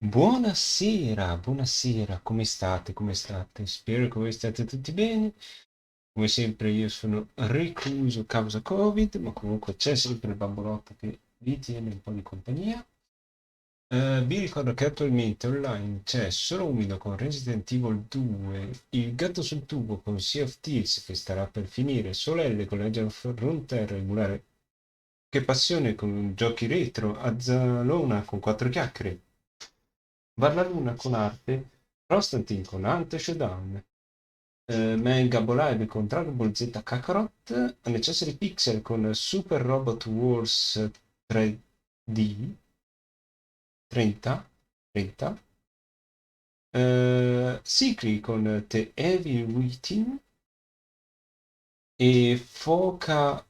Buonasera, buonasera, come state? Come state? Spero che voi state tutti bene. Come sempre io sono recluso causa Covid, ma comunque c'è sempre il bambolotto che vi tiene un po' di compagnia. Vi ricordo che attualmente online c'è Solo Umido con Resident Evil 2, Il gatto sul tubo con Sea of Thieves che starà per finire, Solelle con Legend of Runeterra, emulare Che passione con giochi retro, Azzalona con quattro chiacchiere, Varlaluna con arte, Constantine con Ante Showdown, Man Gabbo Live con Dragon Ball Z Kakarot, Unnecessary Pixel con Super Robot Wars 3D 30, 30, Cicli con The Heavy Waiting e Foca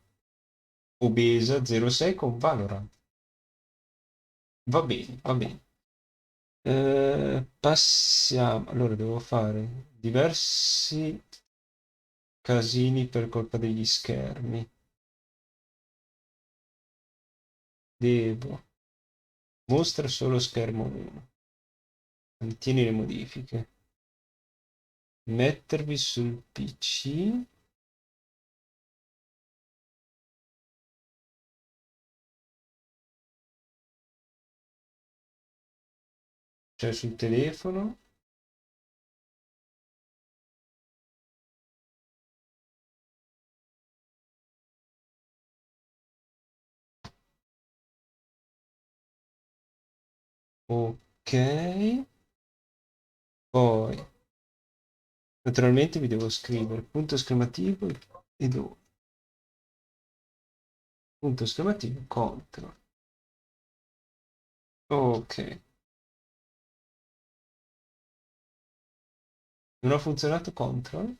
Obesa 06 con Valorant. Va bene, va bene. Passiamo. Allora devo fare diversi casini per colpa degli schermi. Devo. Mostra solo schermo 1. Mantieni le modifiche. Mettervi sul PC. Cioè sul telefono. Ok. Poi. Naturalmente vi devo scrivere punto esclamativo e dove. Punto esclamativo, CTRL. Ok. Non ha funzionato CTRL?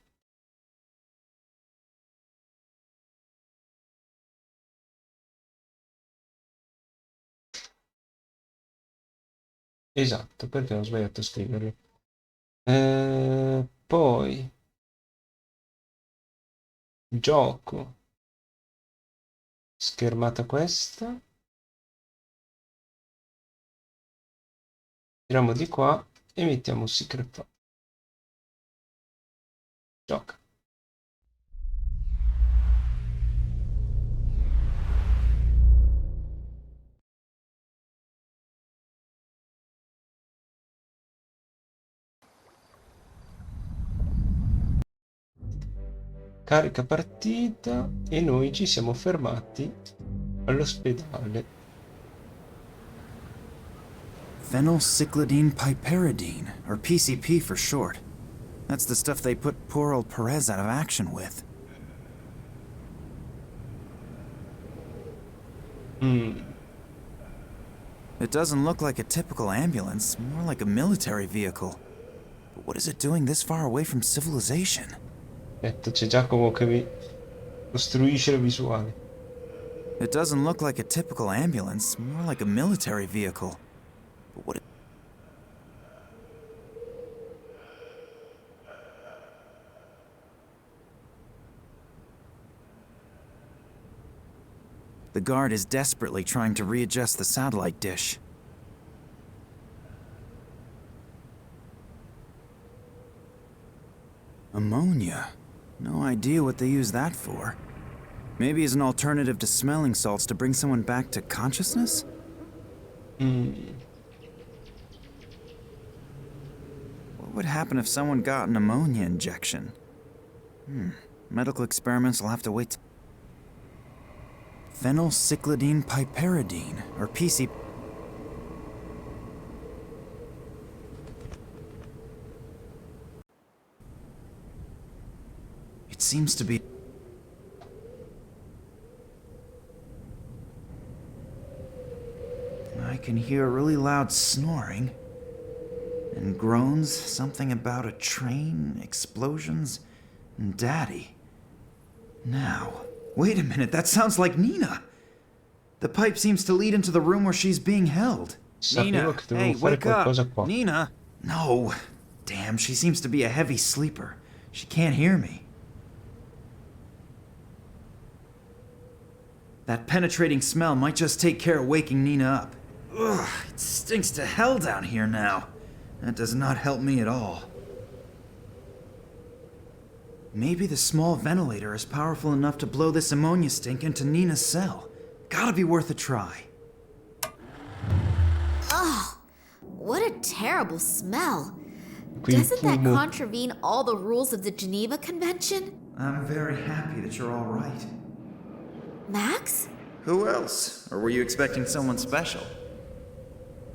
Esatto, perché ho sbagliato a scriverlo. Poi, gioco, schermata questa, tiriamo di qua e mettiamo secret file. Gioca. Carica partita e noi ci siamo fermati all'ospedale. Phenylcyclidine piperidine, or PCP for short. That's the stuff they put poor old Perez out of action with. It doesn't look like a typical ambulance, more like a military vehicle. But what is it doing this far away from civilization? Aspetta, c'è Giacomo che mi costruisce la visuale. It doesn't look like a typical ambulance, more like a military vehicle. But what... The guard is desperately trying to readjust the satellite dish. Ammonia. No idea what they use that for. Maybe as an alternative to smelling salts to bring someone back to consciousness? What would happen if someone got an ammonia injection? Medical experiments will have to wait. Phenylcyclidine piperidine, or PC... It seems to be... I can hear really loud snoring. And groans, something about a train, explosions, and Daddy. Now, wait a minute, that sounds like Nina! The pipe seems to lead into the room where she's being held. Sapevo Nina, che dovevo hey, fare wake up! qualcosa qua. Nina! No. Damn, she seems to be a heavy sleeper. She can't hear me. That penetrating smell might just take care of waking Nina up. Ugh, it stinks to hell down here now. That does not help me at all. Maybe the small ventilator is powerful enough to blow this ammonia stink into Nina's cell. Gotta be worth a try. Ugh, what a terrible smell. Qui il Doesn't that fumo. contravene all the rules of the Geneva Convention? I'm very happy that you're all right. Max? Who else? Or were you expecting someone special?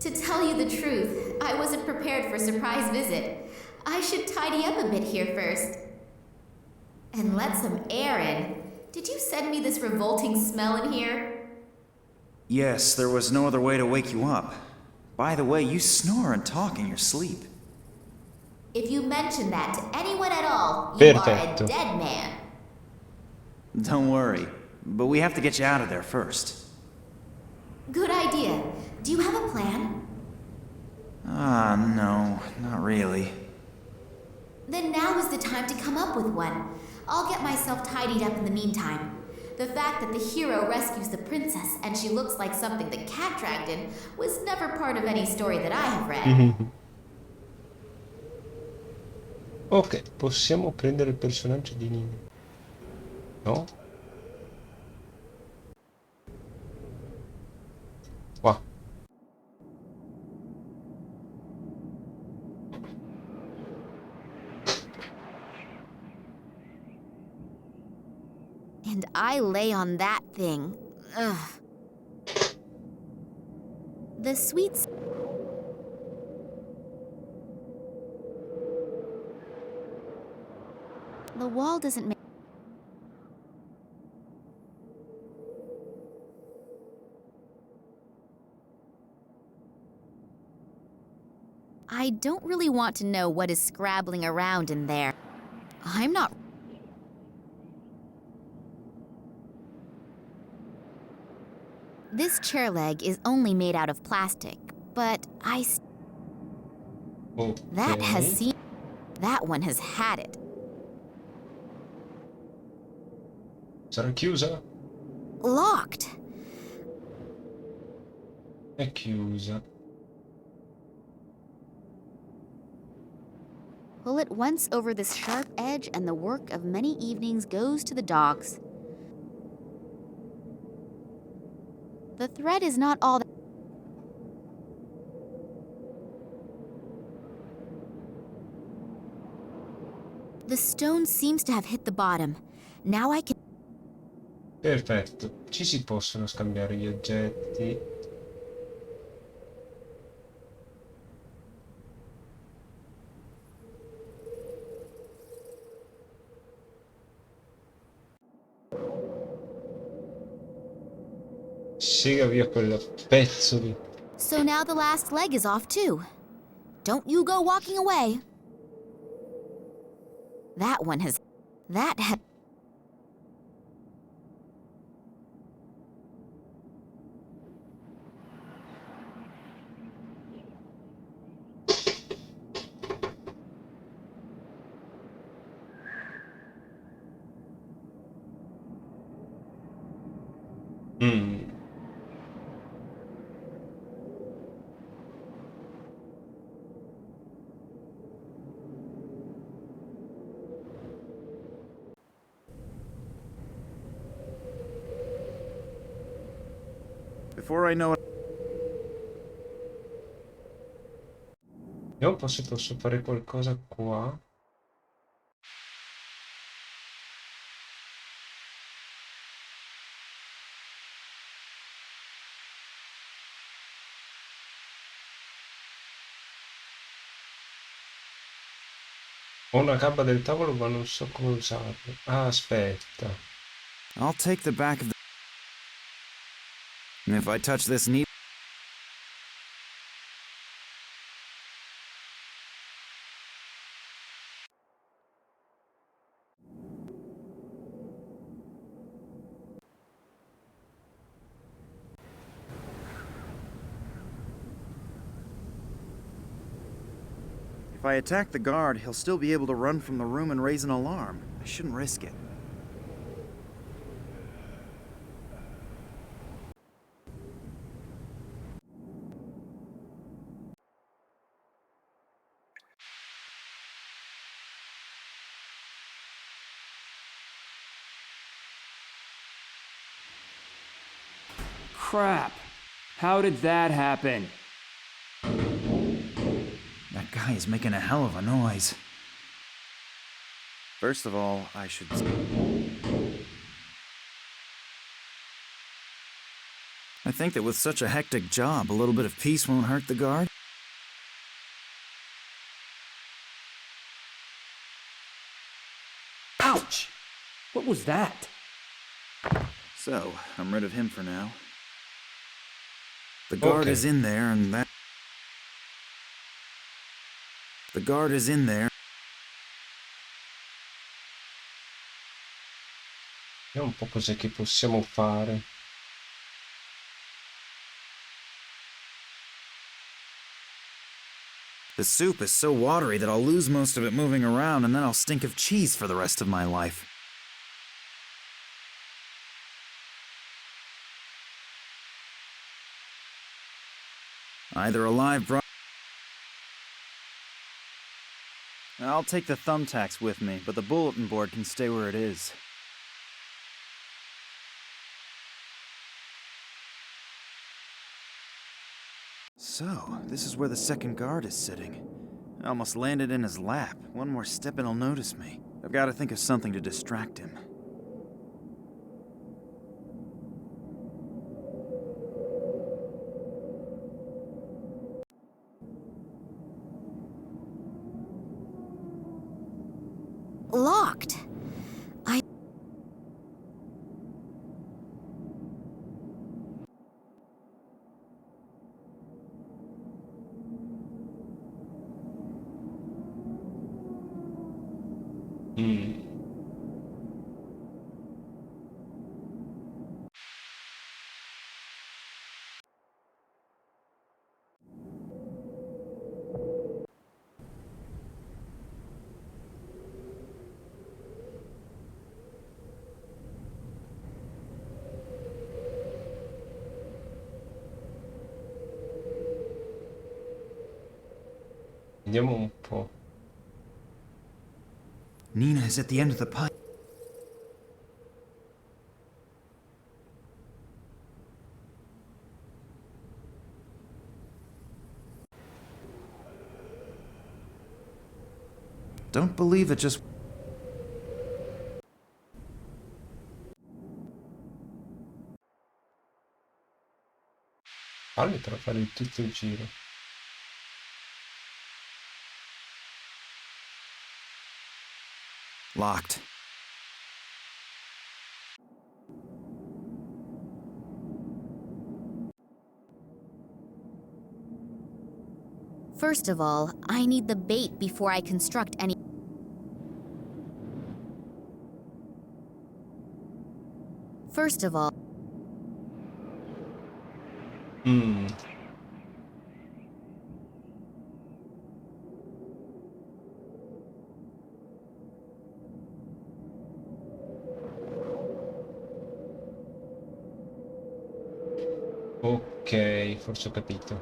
To tell you the truth, I wasn't prepared for a surprise visit. I should tidy up a bit here first. And let some air in. Did you send me this revolting smell in here? Yes, there was no other way to wake you up. By the way, you snore and talk in your sleep. If you mention that to anyone at all, you Perfetto. are a dead man. Don't worry, but we have to get you out of there first. Good idea. Do you have a plan? No, not really. Then now is the time to come up with one. I'll get myself tidied up in the meantime. The fact that the hero rescues the princess and she looks like something the cat dragged in was never part of any story that I have read. Ok, possiamo prendere il personaggio di Nina. No? Qua. And I lay on that thing. Ugh. The sweets. The wall doesn't make. I don't really want to know what is scrabbling around in there. I'm not. This chair leg is only made out of plastic, but that has seen. That one has had it. Sarà chiusa? Locked. È chiusa. Pull it once over this sharp edge and the work of many evenings goes to the dogs. The thread is not all that. The stone seems to have hit the bottom. Now I can. Perfetto. Ci si possono scambiare gli oggetti. Sega via quel pezzo di... So now the last leg is off too. Don't you go walking away. That one has. That has. Before I know it. Vediamo se posso fare qualcosa qua. Ho una gabba del tavolo ma non so come usarlo. Ah, aspetta. I'll take the back of the. If I touch this needle. If I attack the guard, he'll still be able to run from the room and raise an alarm. I shouldn't risk it. crap. How did that happen? That guy is making a hell of a noise. First of all, I should... I think that with such a hectic job, a little bit of peace won't hurt the guard. Ouch! What was that? So, I'm rid of him for now. The guard is in there, and that... The guard is in there. Vediamo un po' cos'è che possiamo fare. The soup is so watery that I'll lose most of it moving around, and then I'll stink of cheese for the rest of my life. Either a live bro... I'll take the thumbtacks with me, but the bulletin board can stay where it is. So, this is where the second guard is sitting. I almost landed in his lap. One more step and he'll notice me. I've got to think of something to distract him. Locked. Vediamo un po'. Nina is at the end of the pipe. Don't believe it just... Falli per fare tutto il giro. Locked. First of all, I need the bait before I construct any... First of all... Ok, forse ho capito.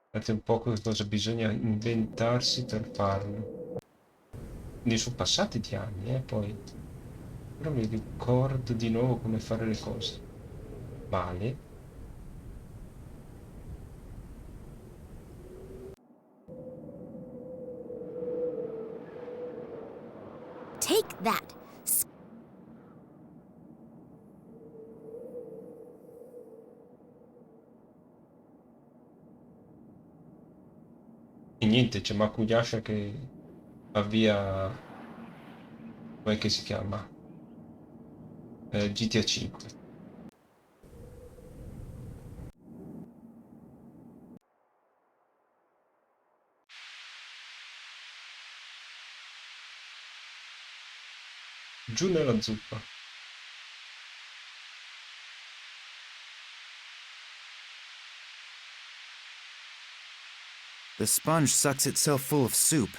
Guardate un po' cosa bisogna inventarsi per farlo. Ne sono passati di anni, poi. Però mi ricordo di nuovo come fare le cose. Vale. Take that! E niente, c'è Makuyasha che va via. Com'è che si chiama? GTA 5. Giù nella zuppa. The sponge sucks itself full of soup.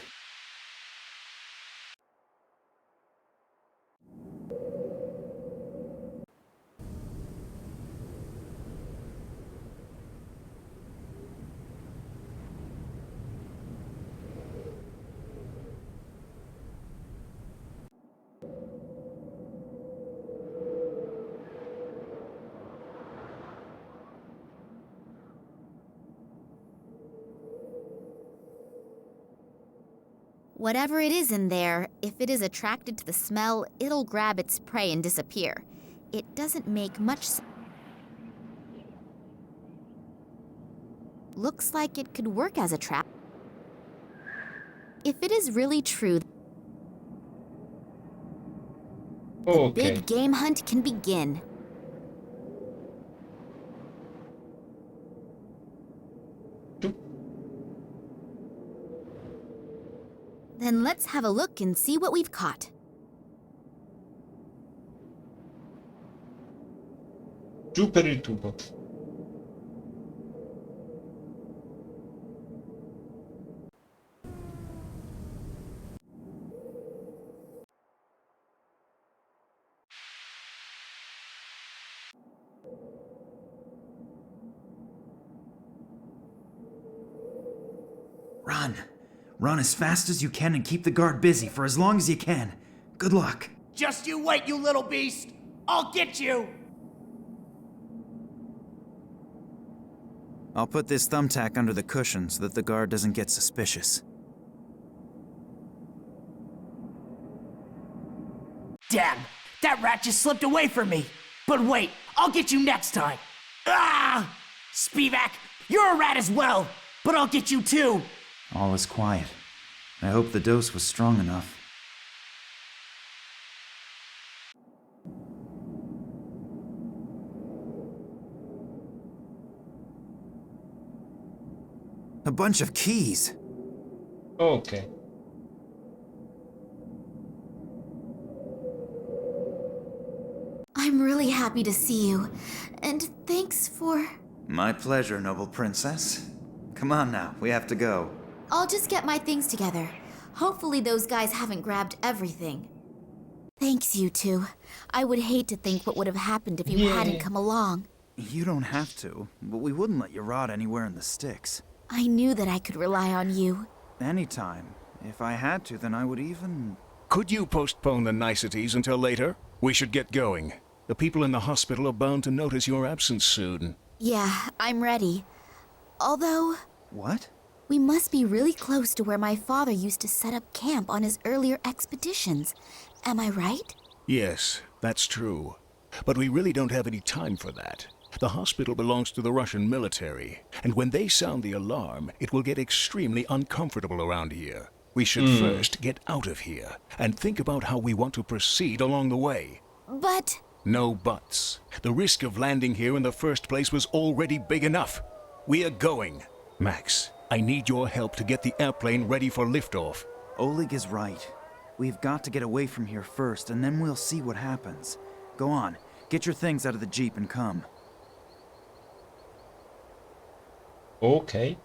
Whatever it is in there, if it is attracted to the smell, it'll grab its prey and disappear. It doesn't make much sense. Looks like it could work as a trap. If it is really true, the Okay. big game hunt can begin. Giù. Then let's have a look and see what we've caught. Giù per il tubo. Run. Run as fast as you can and keep the guard busy for as long as you can. Good luck. Just you wait, you little beast! I'll get you! I'll put this thumbtack under the cushion so that the guard doesn't get suspicious. Damn! That rat just slipped away from me! But wait, I'll get you next time! Ah! Spivak, you're a rat as well! But I'll get you too! All is quiet. I hope the dose was strong enough. A bunch of keys. Ok. I'm really happy to see you, and thanks for... My pleasure, noble princess. Come on now, we have to go. I'll just get my things together. Hopefully those guys haven't grabbed everything. Thanks, you two. I would hate to think what would have happened if you hadn't come along. You don't have to, but we wouldn't let you rot anywhere in the sticks. I knew that I could rely on you. Anytime. If I had to, then I would even... Could you postpone the niceties until later? We should get going. The people in the hospital are bound to notice your absence soon. Yeah, I'm ready. Although, What? we must be really close to where my father used to set up camp on his earlier expeditions. Am I right? Yes, that's true. But we really don't have any time for that. The hospital belongs to the Russian military, and when they sound the alarm, it will get extremely uncomfortable around here. We should first get out of here, and think about how we want to proceed along the way. But... No buts. The risk of landing here in the first place was already big enough. We are going. Max, I need your help to get the airplane ready for liftoff. Oleg is right. We've got to get away from here first, and then we'll see what happens. Go on, get your things out of the jeep and come. Ok.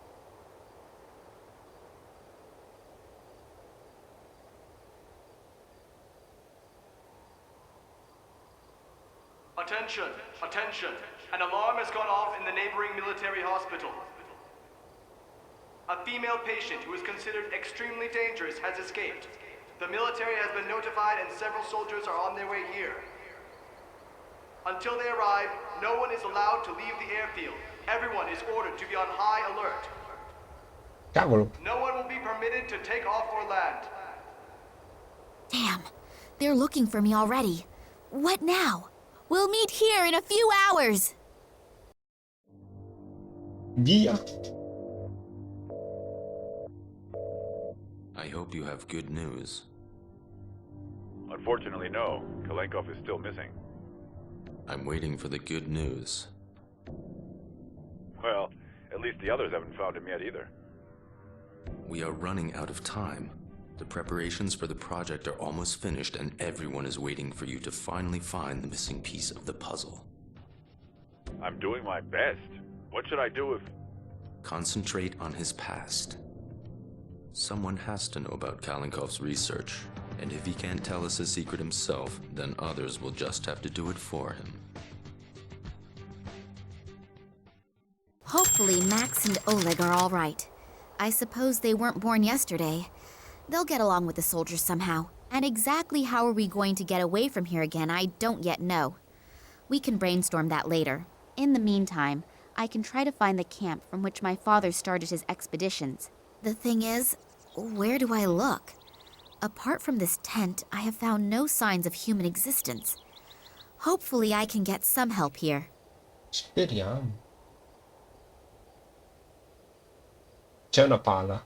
Attention! Attention! An alarm has gone off in the neighboring military hospital. A female patient who is considered extremely dangerous has escaped. The military has been notified and several soldiers are on their way here. Until they arrive, no one is allowed to leave the airfield. Everyone is ordered to be on high alert. Cavolo. No one will be permitted to take off or land. damn, they're looking for me already. What now? We'll meet here in a few hours. Via. I hope you have good news. Unfortunately, no. Kalenkov is still missing. I'm waiting for the good news. Well, at least the others haven't found him yet either. We are running out of time. The preparations for the project are almost finished and everyone is waiting for you to finally find the missing piece of the puzzle. I'm doing my best. What should I do if... Concentrate on his past. Someone has to know about Kalenkov's research, and if he can't tell us his secret himself, then others will just have to do it for him. Hopefully Max and Oleg are all right. I suppose they weren't born yesterday. They'll get along with the soldiers somehow. And exactly how are we going to get away from here again, I don't yet know. We can brainstorm that later. In the meantime, I can try to find the camp from which my father started his expeditions. The thing is, where do I look? Apart from this tent, I have found no signs of human existence. Hopefully I can get some help here. Speriamo. C'è una pala.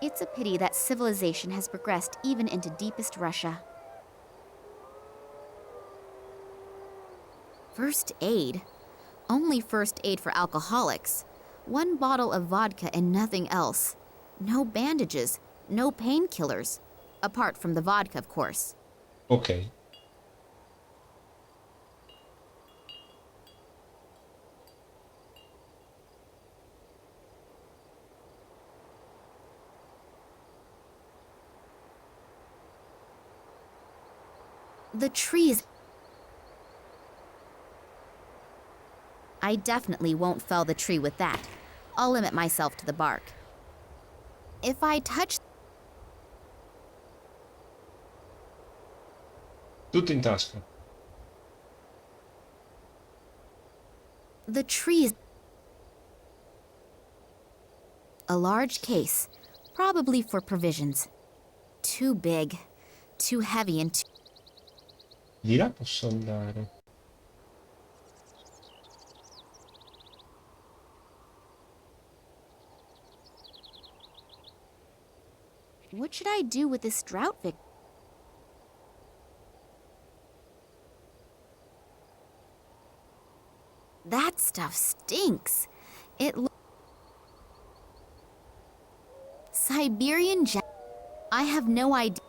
It's a pity that civilization has progressed even into deepest Russia. First aid? Only first aid for alcoholics. 1 bottle of vodka and nothing else. No bandages, no painkillers. Apart from the vodka, of course. Ok. The trees. I definitely won't fell the tree with that. I'll limit myself to the bark. If I touch Tutto in tasca. the trees, a large case, probably for provisions. Too big, too heavy, and too... Di là posso andare. What should I do with this drought victim? That stuff stinks. Siberian jack. I have no idea.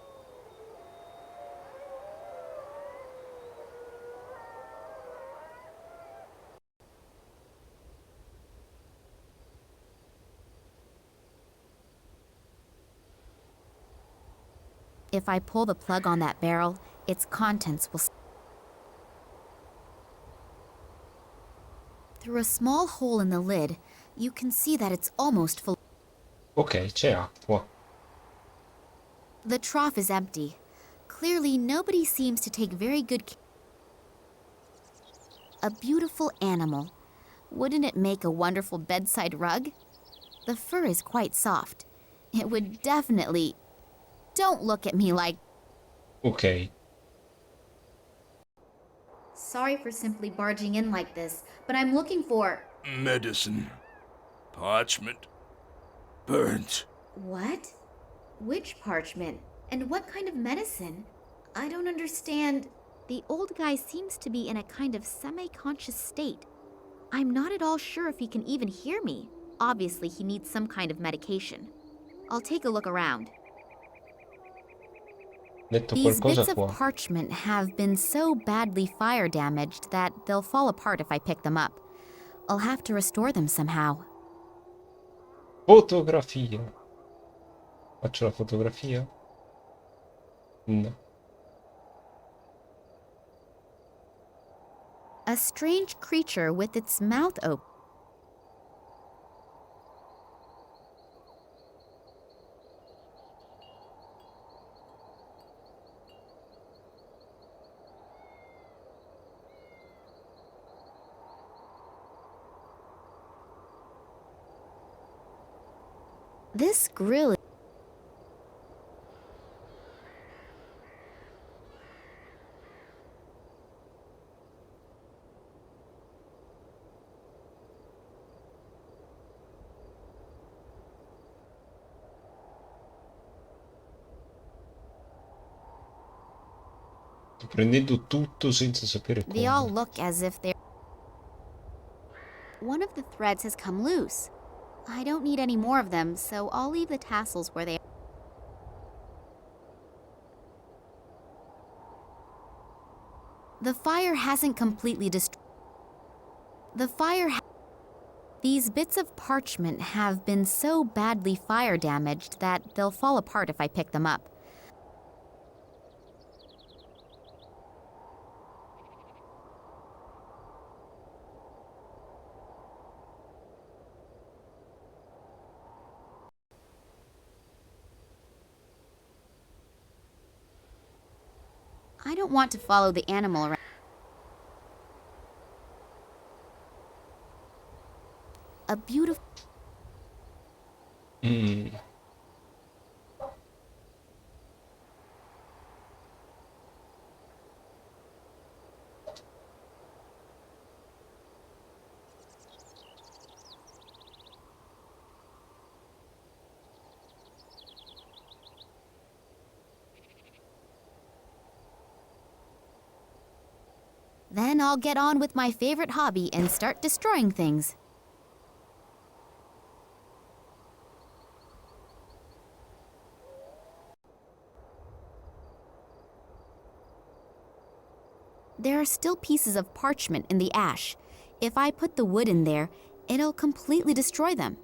If I pull the plug on that barrel, its contents will... Through a small hole in the lid, you can see that it's almost full. Ok, c'è acqua. The trough is empty. Clearly, nobody seems to take very good care. A beautiful animal. Wouldn't it make a wonderful bedside rug? The fur is quite soft. It would definitely... Don't look at me like... Ok. Sorry for simply barging in like this, but I'm looking for... Medicine. Parchment. Burnt. What? Which parchment? And what kind of medicine? I don't understand. The old guy seems to be in a kind of semi-conscious state. I'm not at all sure if he can even hear me. Obviously, he needs some kind of medication. I'll take a look around. Metto These qualcosa bits qua. of parchment have been so badly fire damaged that they'll fall apart if I pick them up. I'll have to restore them somehow. Fotografia. Faccio la fotografia? No. A strange creature with its mouth open. This grill. Sto prendendo tutto senza sapere They all come. look as if they're... One of the threads has come loose. I don't need any more of them, so I'll leave the tassels where they are. The fire hasn't completely destroyed. These bits of parchment have been so badly fire damaged that they'll fall apart if I pick them up. I don't want to follow the animal around. A beautiful... Then I'll get on with my favorite hobby and start destroying things. There are still pieces of parchment in the ash. If I put the wood in there, it'll completely destroy them.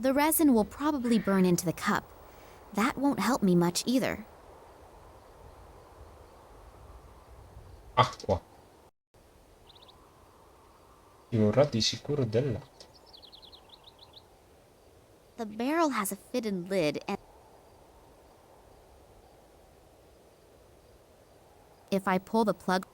The resin will probably burn into the cup. That won't help me much either. Acqua. Ci vorrà di sicuro del latte. The barrel has a fitted lid and if I pull the plug,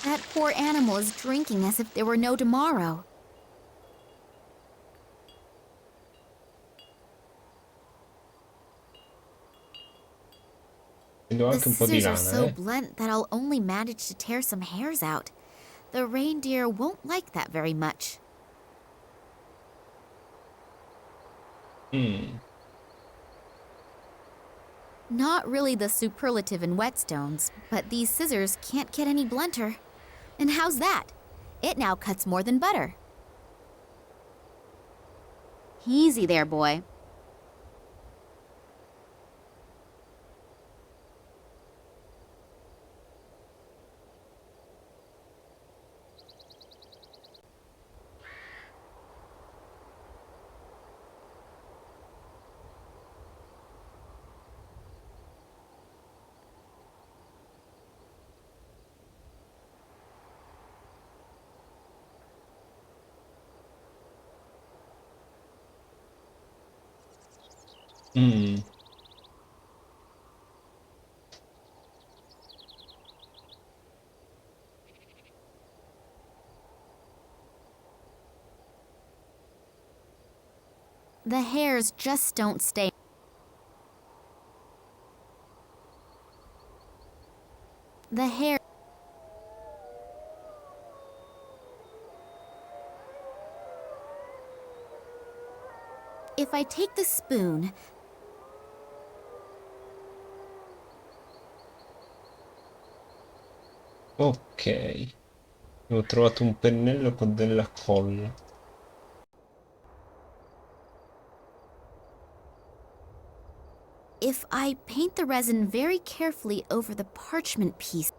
that poor animal is drinking as if there were no tomorrow. Prendo The anche un po' di scissors are lana, so blunt that I'll only manage to tear some hairs out. The reindeer won't like that very much. Not really the superlative in whetstones, but these scissors can't get any blunter. And how's that? It now cuts more than butter. Easy there, boy. The hairs just don't stay. The hair. If I take the spoon, Ok. Ho trovato un pennello con della colla. if I paint the resin very carefully over the parchment piece,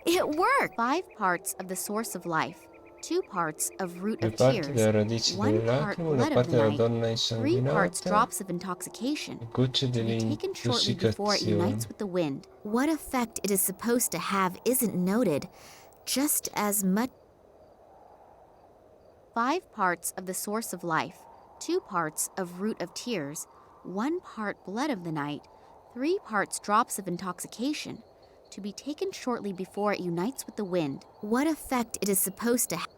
it worked! 5 parts of the source of life, 2 parts of root Le of parti tears, della radice 1 delle part lacrime, una blood of parte the della night, donna 3 parts insanguinata, drops of intoxication, le gocce to delle be taken shortly before it unites intossicazioni. with the wind. What effect it is supposed to have isn't noted, just as much. 5 parts of the source of life, 2 parts of root of tears, 1 part blood of the night, 3 parts drops of intoxication, to be taken shortly before it unites with the wind. What effect it is supposed to have.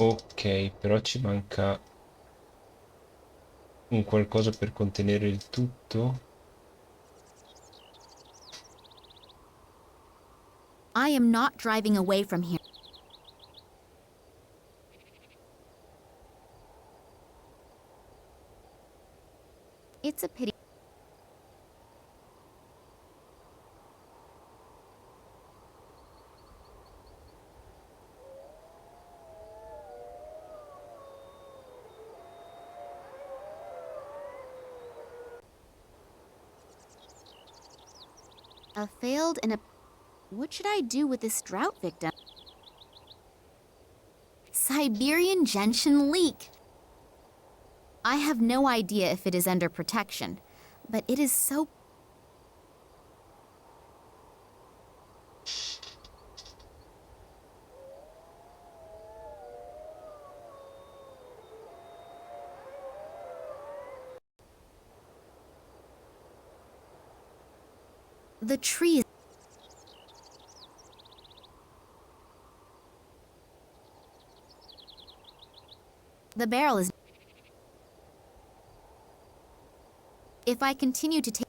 Ok, però ci manca un qualcosa per contenere il tutto. I am not driving away from here. It's a pity. A failed and a... What should I do with this drought victim? Siberian gentian leek. I have no idea if it is under protection, but it is so... The tree... The barrel is... If I continue to take...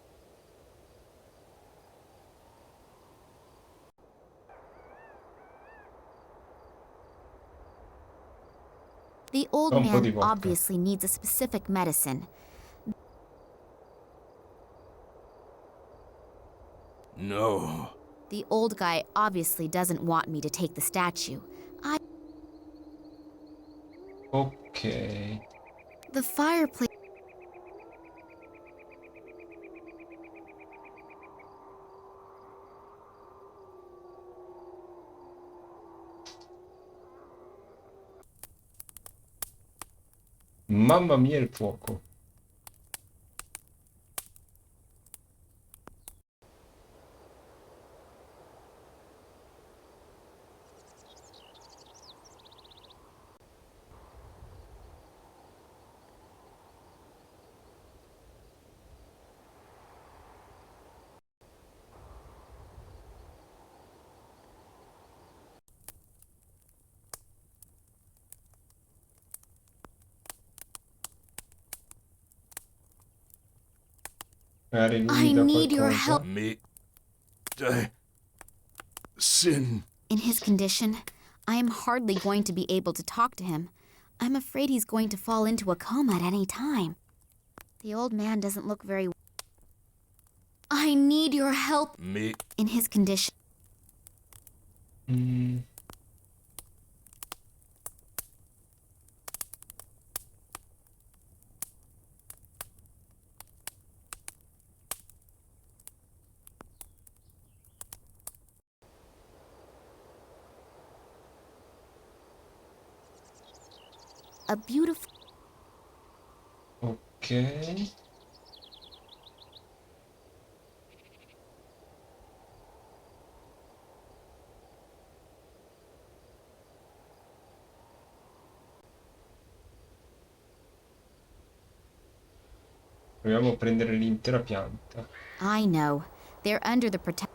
The old Un po' di man vodka. obviously needs a specific medicine. No. The old guy obviously doesn't want me to take the statue. Ok. The fireplace... Mamma mia il fuoco. Magari lui I mi dà need your qualcosa. help. Me. Sin. In his condition, I am hardly going to be able to talk to him. I'm afraid he's going to fall into a coma at any time. The old man doesn't look very... I need your help. Me. In his condition... Mm, A beautiful... ok. Proviamo a prendere l'intera pianta. I know. They're under the protection...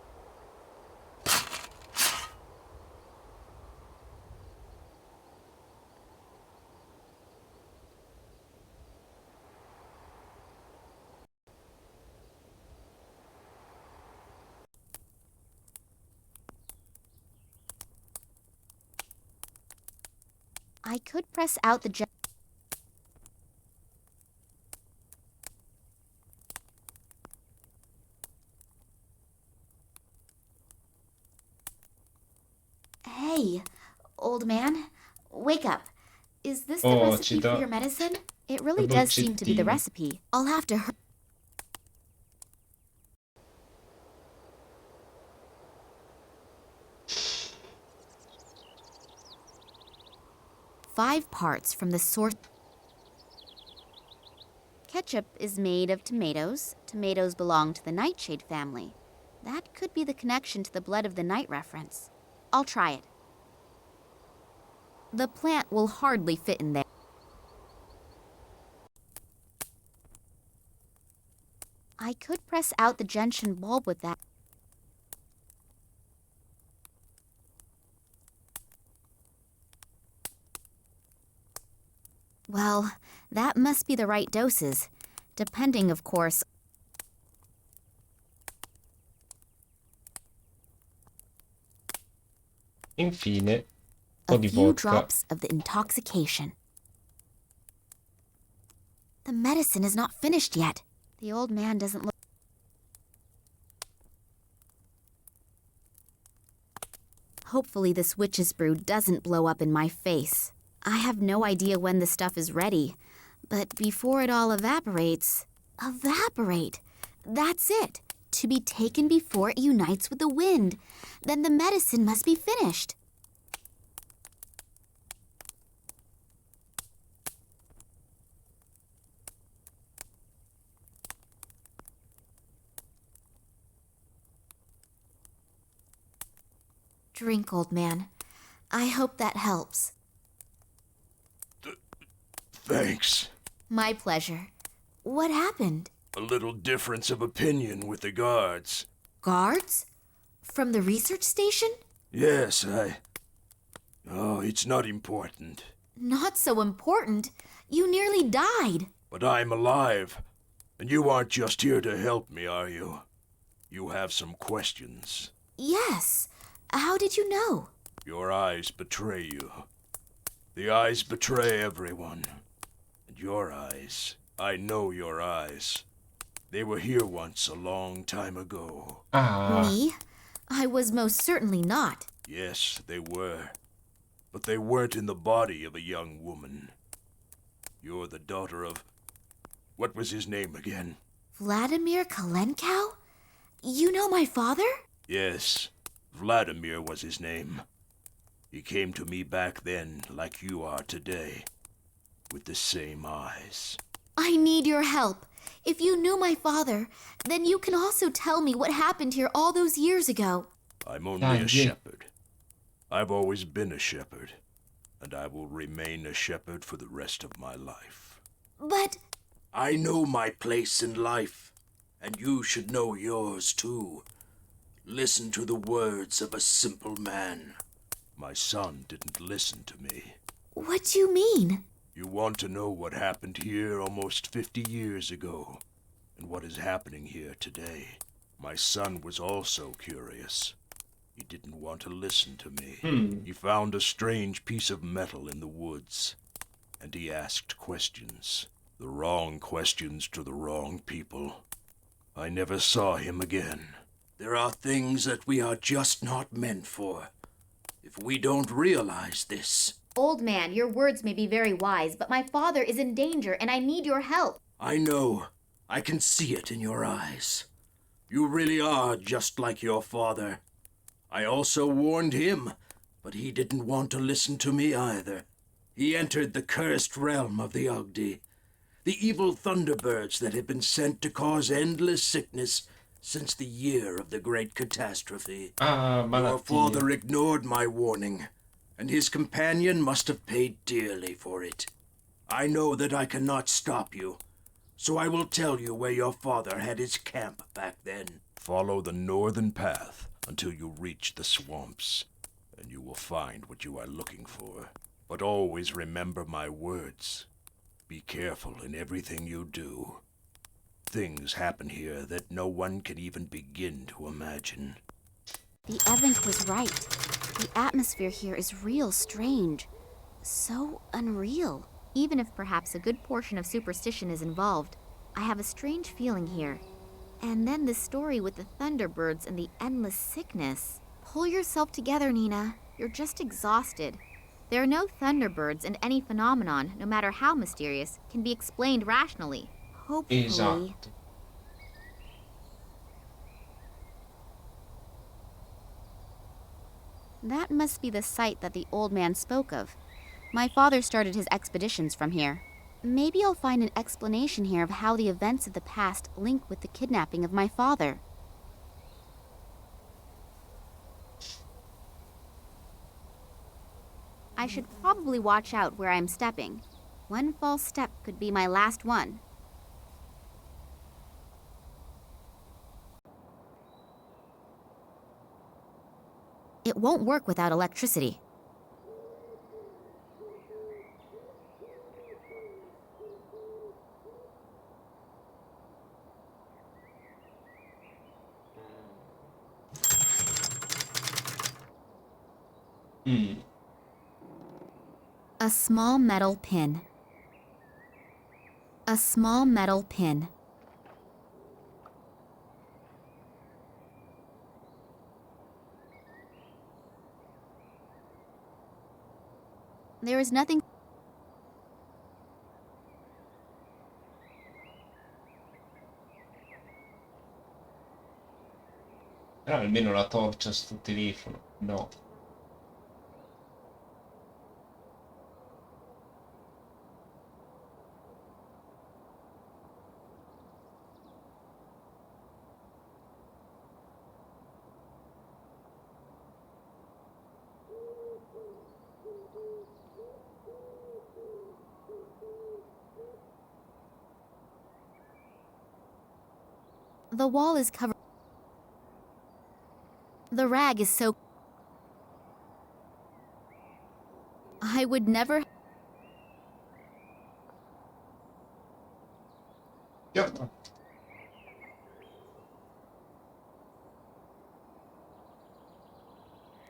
I could press out the... Hey, old man, wake up. Is this the Oh, recipe ci for dà your medicine? It la really does seem to be the boccettina. recipe. I'll have to... 5 parts from the source... Ketchup is made of tomatoes. Tomatoes belong to the nightshade family. That could be the connection to the blood of the night reference. I'll try it. The plant will hardly fit in there. I could press out the gentian bulb with that. Well, that must be the right doses, depending, of course. Infine, A po' di few vodka. drops of the intoxication. The medicine is not finished yet. The old man doesn't look... Hopefully this witch's brew doesn't blow up in my face. I have no idea when the stuff is ready, but before it all evaporates... Evaporate! That's it! To be taken before it unites with the wind. Then the medicine must be finished. Drink, old man. I hope that helps. Thanks. My pleasure. What happened? A little difference of opinion with the guards. Guards? From the research station? Yes, Oh, it's not important. Not so important. You nearly died. But I'm alive. And you aren't just here to help me, are you? You have some questions. Yes. How did you know? Your eyes betray you. The eyes betray everyone. And your eyes, I know your eyes. They were here once a long time ago. Me? I was most certainly not. Yes, they were. But they weren't in the body of a young woman. You're the daughter of... What was his name again? Vladimir Kalenkow? You know my father? Yes, Vladimir was his name. He came to me back then like you are today, with the same eyes. I need your help. If you knew my father, then you can also tell me what happened here all those years ago. I'm only a shepherd. I've always been a shepherd, and I will remain a shepherd for the rest of my life. But... I know my place in life, and you should know yours too. Listen to the words of a simple man. My son didn't listen to me. What do you mean? You want to know what happened here almost 50 years ago, and what is happening here today. My son was also curious. He didn't want to listen to me. He found a strange piece of metal in the woods, and he asked questions. The wrong questions to the wrong people. I never saw him again. There are things that we are just not meant for. If we don't realize this... Old man, your words may be very wise, but my father is in danger and I need your help. I know. I can see it in your eyes. You really are just like your father. I also warned him, but he didn't want to listen to me either. He entered the cursed realm of the Ugdi, the evil thunderbirds that have been sent to cause endless sickness since the year of the great catastrophe. Your father ignored my warning, and his companion must have paid dearly for it. I know that I cannot stop you, so I will tell you where your father had his camp back then. Follow the northern path until you reach the swamps, and you will find what you are looking for. But always remember my words. Be careful in everything you do. Things happen here that no one can even begin to imagine. The Evank was right. The atmosphere here is real strange. So unreal. Even if perhaps a good portion of superstition is involved, I have a strange feeling here. And then the story with the thunderbirds and the endless sickness. Pull yourself together, Nina. You're just exhausted. There are no thunderbirds, and any phenomenon, no matter how mysterious, can be explained rationally. Hopefully... Esatto. That must be the site that the old man spoke of. My father started his expeditions from here. Maybe I'll find an explanation here of how the events of the past link with the kidnapping of my father. I should probably watch out where I'm stepping. One false step could be my last one. It won't work without electricity. Mm. A small metal pin. A small metal pin. There is nothing. Però almeno la torcia sto telefono. No. The wall is covered. The rag is so. I would never. Yep.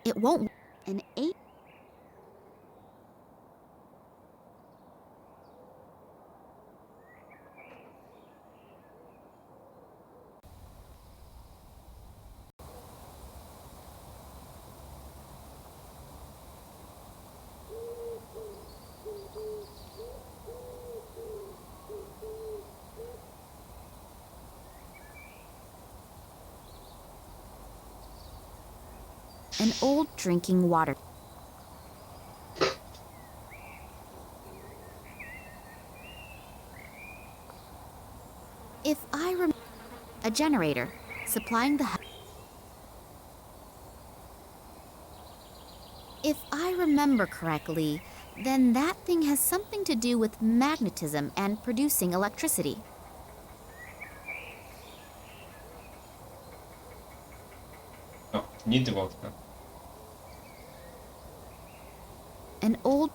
It won't. An 8. An old drinking water. If I remember, a generator supplying the. If I remember correctly, then that thing has something to do with magnetism and producing electricity. No, niente vodka. An old.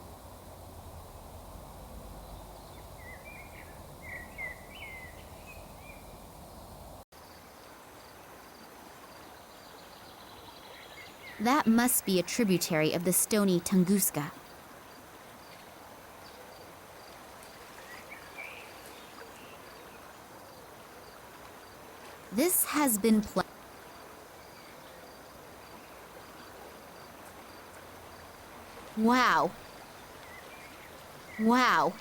That must be a tributary of the stony Tunguska. This has been Wow. Wow.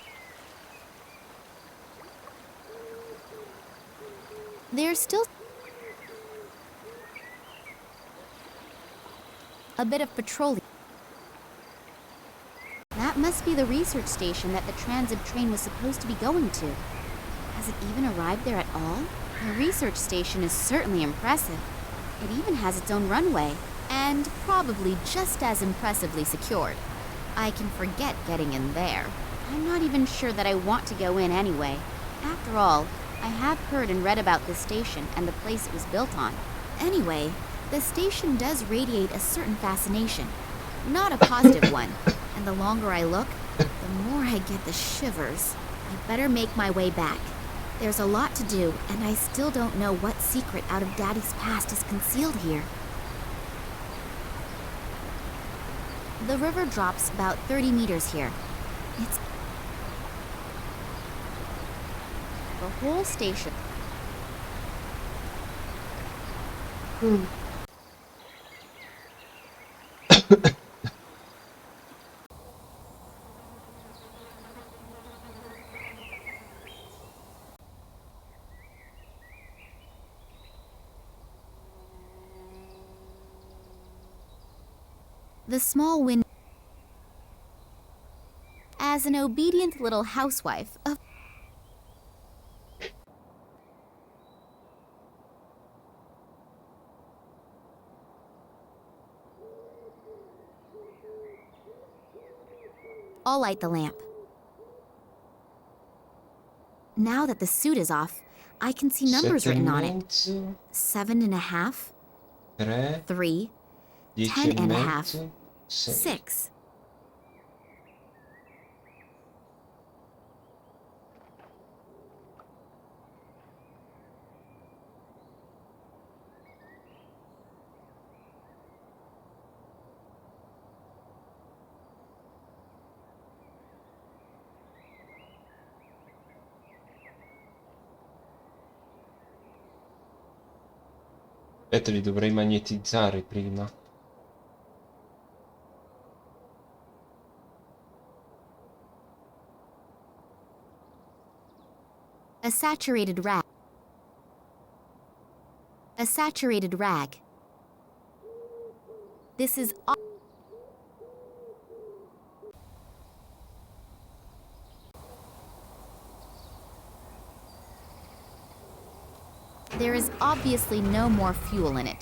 There's still a bit of petroleum. That must be the research station that the transit train was supposed to be going to. Has it even arrived there at all? The research station is certainly impressive. It even has its own runway, and probably just as impressively secured. I can forget getting in there. I'm not even sure that I want to go in anyway. After all, I have heard and read about this station and the place it was built on. Anyway, the station does radiate a certain fascination. Not a positive one, and the longer I look, the more I get the shivers. I better make my way back. There's a lot to do, and I still don't know what secret out of Daddy's past is concealed here. The river drops about 30 meters here. It's the whole station. The small window. As an obedient little housewife, I'll light the lamp. Now that the suit is off, I can see numbers written on it. 7.5, 3, 10.5, 6. Aspetta, li dovrei magnetizzare prima. A saturated rag. A saturated rag. This is There is obviously no more fuel in it.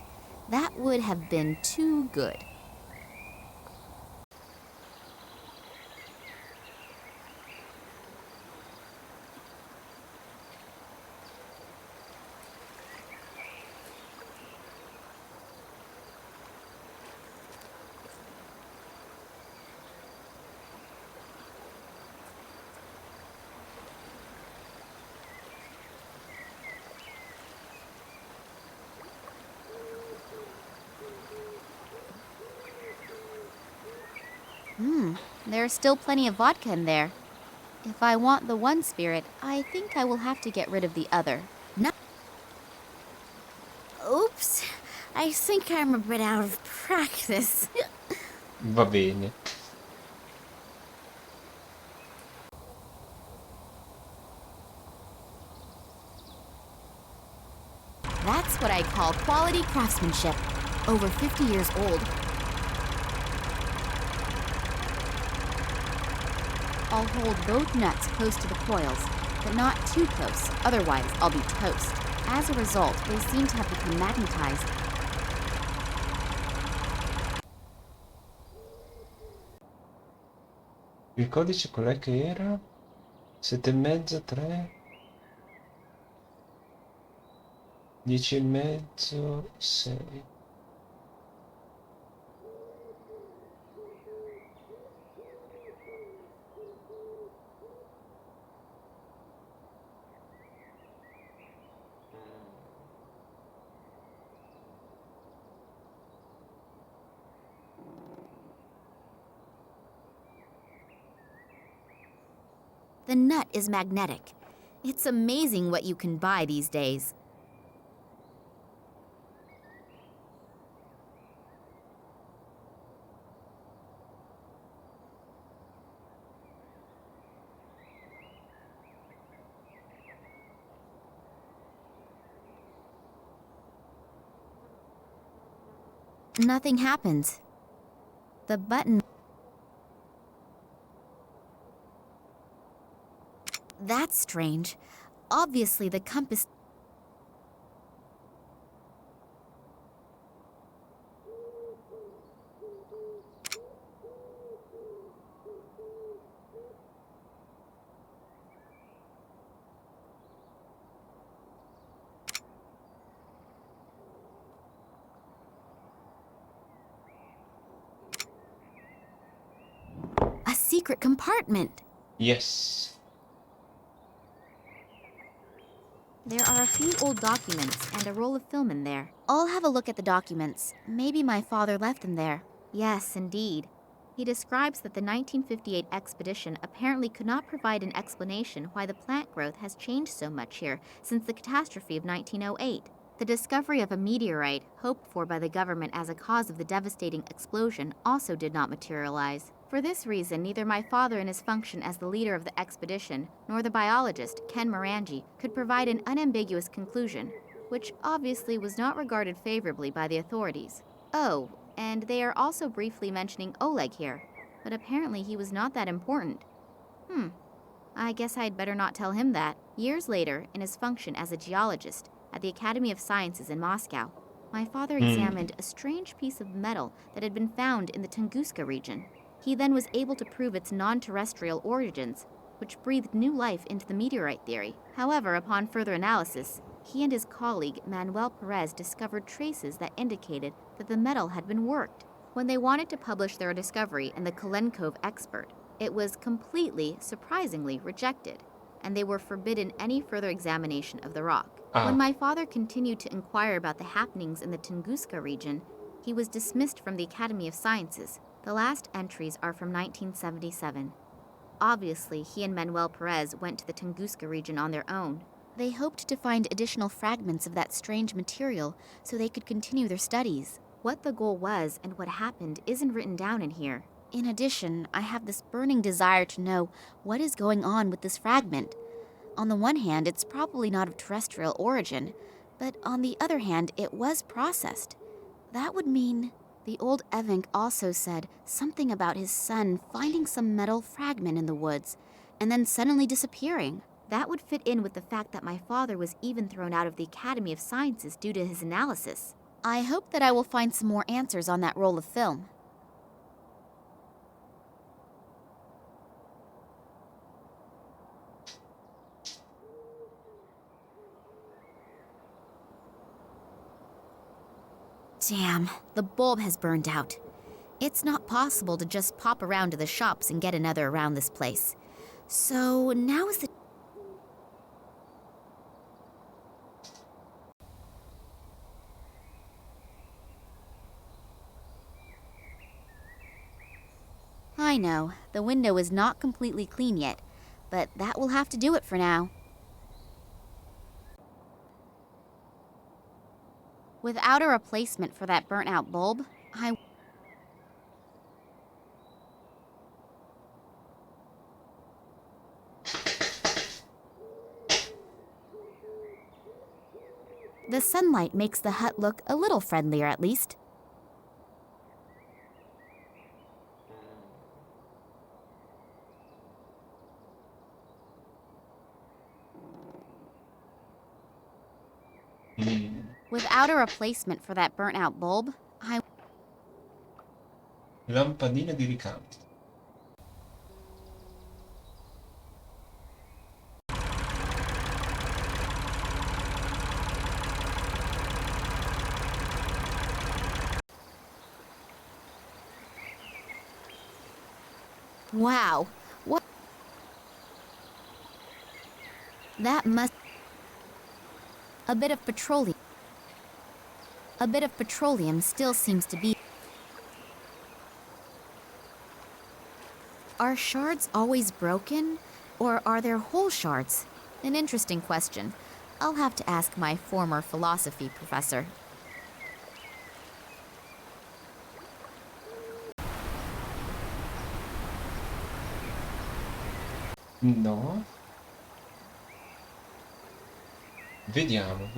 That would have been too good. There's still plenty of vodka in there. If I want the one spirit, I think I will have to get rid of the other. No. Oops. I think I'm a bit out of practice. Va bene. That's what I call quality craftsmanship. Over 50 years old. I'll hold both nuts close to the coils, but not too close, otherwise I'll be toast. As a result, they seem to have become magnetized. Il codice qual è che era? 7,5, 3, 10,5, 6. The nut is magnetic. It's amazing what you can buy these days. Nothing happens. The button... That's strange. Obviously, the compass... A secret compartment. Yes. There are a few old documents and a roll of film in there. I'll have a look at the documents. Maybe my father left them there. Yes, indeed. He describes that the 1958 expedition apparently could not provide an explanation why the plant growth has changed so much here since the catastrophe of 1908. The discovery of a meteorite, hoped for by the government as a cause of the devastating explosion, also did not materialize. For this reason, neither my father in his function as the leader of the expedition, nor the biologist, Ken Morangi, could provide an unambiguous conclusion, which obviously was not regarded favorably by the authorities. Oh, and they are also briefly mentioning Oleg here, but apparently he was not that important. I guess I'd better not tell him that. Years later, in his function as a geologist at the Academy of Sciences in Moscow, my father examined a strange piece of metal that had been found in the Tunguska region. He then was able to prove its non-terrestrial origins, which breathed new life into the meteorite theory. However, upon further analysis, he and his colleague Manuel Perez discovered traces that indicated that the metal had been worked. When they wanted to publish their discovery in the Kalenkov Expert, it was completely, surprisingly, rejected, and they were forbidden any further examination of the rock. When my father continued to inquire about the happenings in the Tunguska region, he was dismissed from the Academy of Sciences. The last entries are from 1977. Obviously, he and Manuel Perez went to the Tunguska region on their own. They hoped to find additional fragments of that strange material so they could continue their studies. What the goal was and what happened isn't written down in here. In addition, I have this burning desire to know what is going on with this fragment. On the one hand, it's probably not of terrestrial origin, but on the other hand, it was processed. That would mean the old Evank also said something about his son finding some metal fragment in the woods and then suddenly disappearing. That would fit in with the fact that my father was even thrown out of the Academy of Sciences due to his analysis. I hope that I will find some more answers on that roll of film. Damn, the bulb has burned out. It's not possible to just pop around to the shops and get another around this place. So now is the... I know, the window is not completely clean yet, but that will have to do it for now. Without a replacement for that burnt-out bulb, The sunlight makes the hut look a little friendlier, at least. Without a replacement for that burnt-out bulb, Lampadina di ricambio. Wow, what? That must... A bit of petroleum. A bit of petroleum still seems to be... Are shards always broken, or are there whole shards? An interesting question. I'll have to ask my former philosophy professor. No. Vediamo.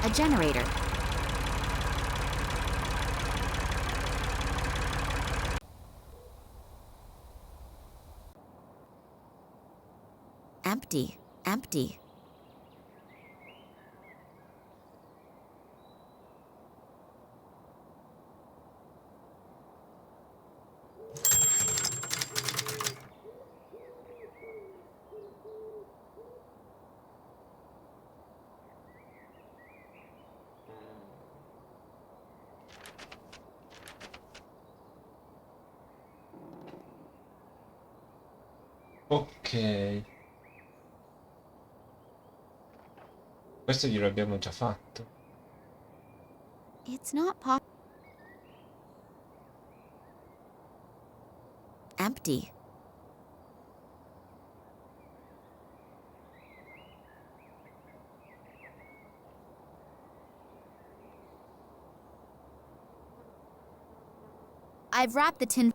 A generator. Empty. Ok. Questo glielo abbiamo già fatto. It's not possible. Empty. I've wrapped the tin.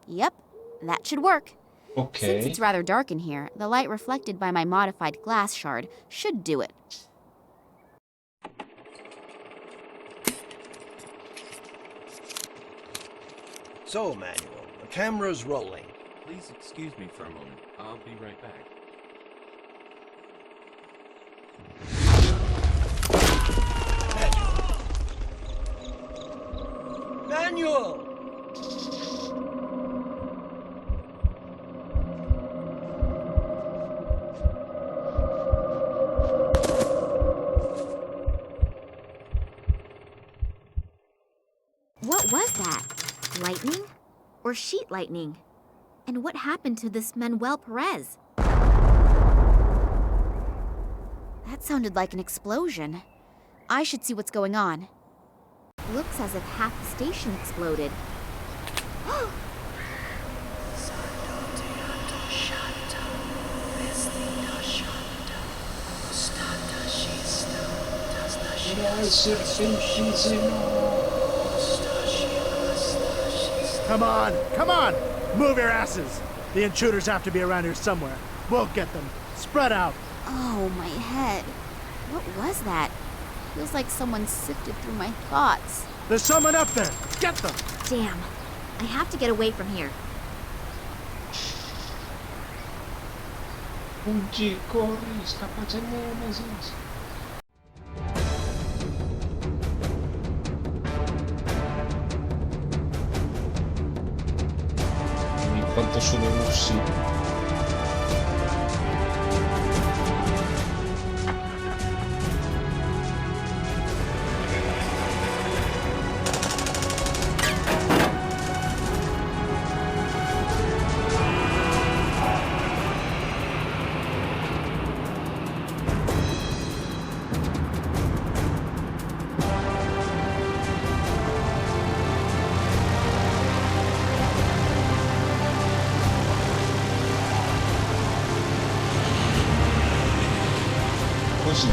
Yep, that should work. Ok. Since it's rather dark in here, the light reflected by my modified glass shard should do it. So, Manuel, the camera's rolling. Please excuse me for a moment. I'll be right back. Manuel! sheet lightning. And what happened to this Manuel Perez? That sounded like an explosion. I should see what's going on. Looks as if half the station exploded. Come on! Move your asses! The intruders have to be around here somewhere. We'll get them. Spread out! Oh, my head. What was that? Feels like someone sifted through my thoughts. There's someone up there! Get them! Damn. I have to get away from here. Fuggi, corri, scappa, c'è Nemesis. Quanto sono russi. Così,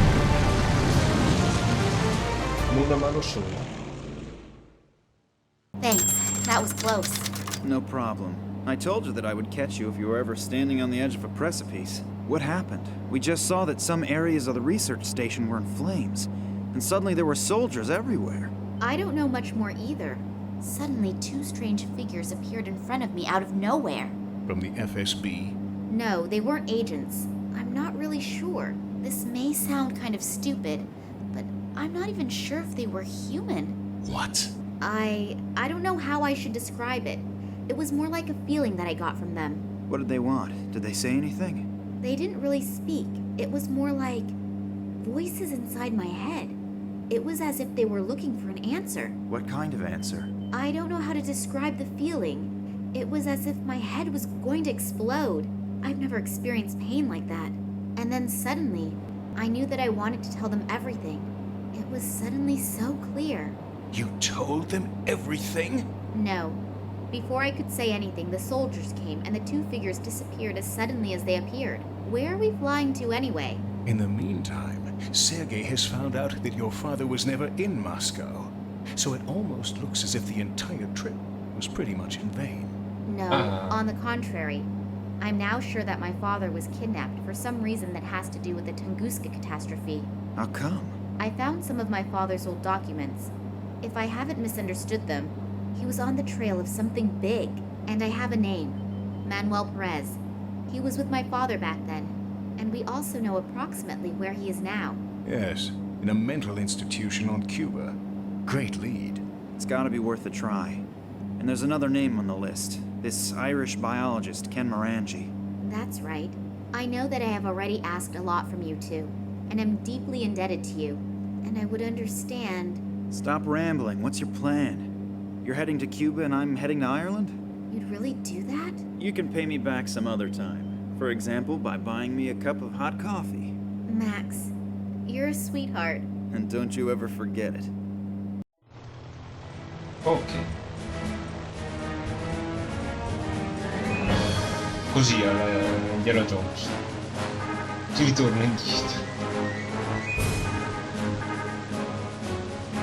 con una mano sola. Thanks. That was close. No problem. I told you that I would catch you if you were ever standing on the edge of a precipice. What happened? We just saw that some areas of the research station were in flames, and suddenly there were soldiers everywhere. I don't know much more either. Suddenly, two strange figures appeared in front of me out of nowhere. From the FSB? No, they weren't agents. I'm not really sure. This may sound kind of stupid, but I'm not even sure if they were human. What? I don't know how I should describe it. It was more like a feeling that I got from them. What did they want? Did they say anything? They didn't really speak. It was more like voices inside my head. It was as if they were looking for an answer. What kind of answer? I don't know how to describe the feeling. It was as if my head was going to explode. I've never experienced pain like that. And then suddenly, I knew that I wanted to tell them everything. It was suddenly so clear. You told them everything? No. Before I could say anything, the soldiers came and the two figures disappeared as suddenly as they appeared. Where are we flying to anyway? In the meantime, Sergei has found out that your father was never in Moscow. So it almost looks as if the entire trip was pretty much in vain. No, on the contrary. I'm now sure that my father was kidnapped for some reason that has to do with the Tunguska catastrophe. How come? I found some of my father's old documents. If I haven't misunderstood them, he was on the trail of something big, and I have a name, Manuel Perez. He was with my father back then, and we also know approximately where he is now. Yes, in a mental institution on Cuba. Great lead. It's gotta be worth a try. And there's another name on the list. This Irish biologist, Ken Morangi. That's right. I know that I have already asked a lot from you two, and I'm deeply indebted to you, and I would understand. Stop rambling. What's your plan? You're heading to Cuba and I'm heading to Ireland? You'd really do that? You can pay me back some other time. For example, by buying me a cup of hot coffee. Max, you're a sweetheart. And don't you ever forget it. Ok. Così alla Indiana Jones. Si ritorna indietro.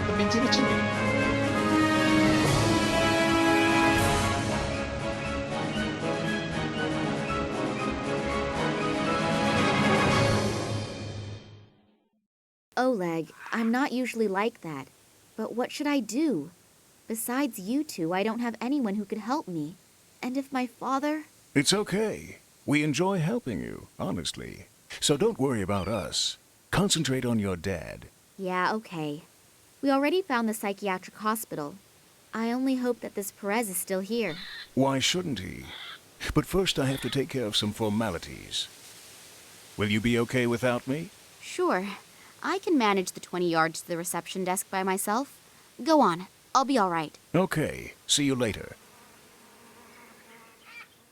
La benzina ce n'è. Oleg, I'm not usually like that. But what should I do? Besides you two, I don't have anyone who could help me. And if my father... It's okay. We enjoy helping you, honestly. So don't worry about us. Concentrate on your dad. Yeah, okay. We already found the psychiatric hospital. I only hope that this Perez is still here. Why shouldn't he? But first I have to take care of some formalities. Will you be okay without me? Sure. I can manage the 20 yards to the reception desk by myself. Go on. I'll be all right. Okay. See you later.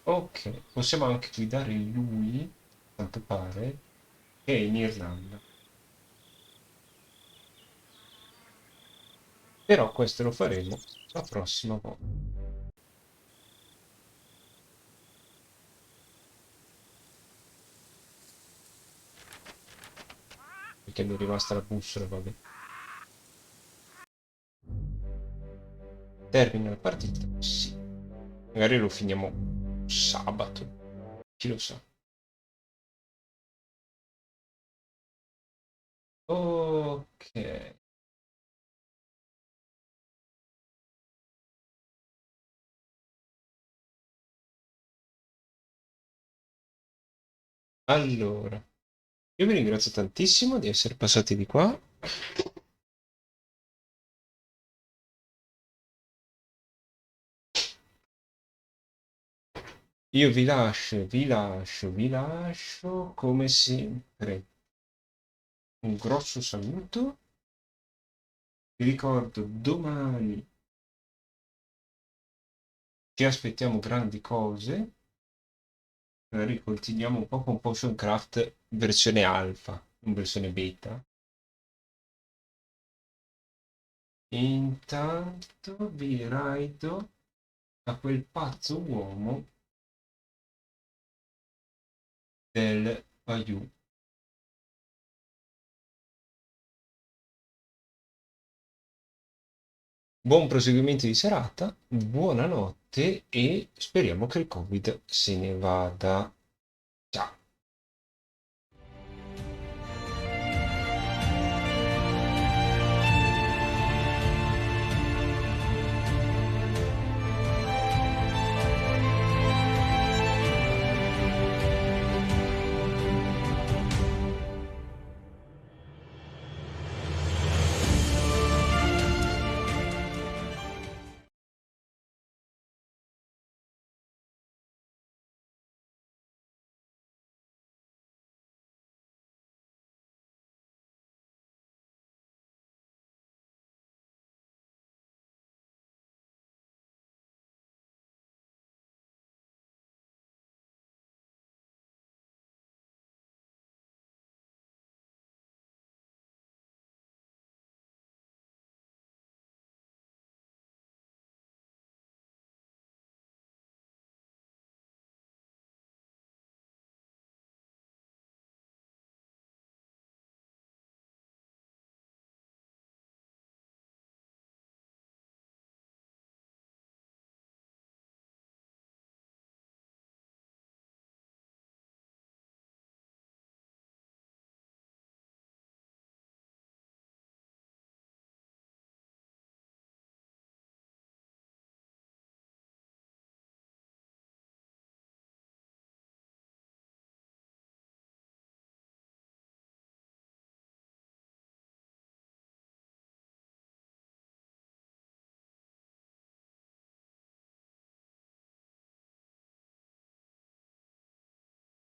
Ok, possiamo anche guidare lui, a quanto pare, che è in Irlanda. Però questo lo faremo la prossima volta. Perché mi è rimasta la bussola, vabbè. Termina la partita? Sì. Magari lo finiamo sabato. Chi lo sa. Ok. Allora, io vi ringrazio tantissimo di essere passati di qua. Io vi lascio come sempre. Un grosso saluto. Vi ricordo, domani ci aspettiamo grandi cose. Magari continuiamo un po' con Potion Craft versione alfa, non versione beta. Intanto vi raido a quel pazzo uomo del Bayou. Buon proseguimento di serata, buonanotte e speriamo che il Covid se ne vada. Ciao.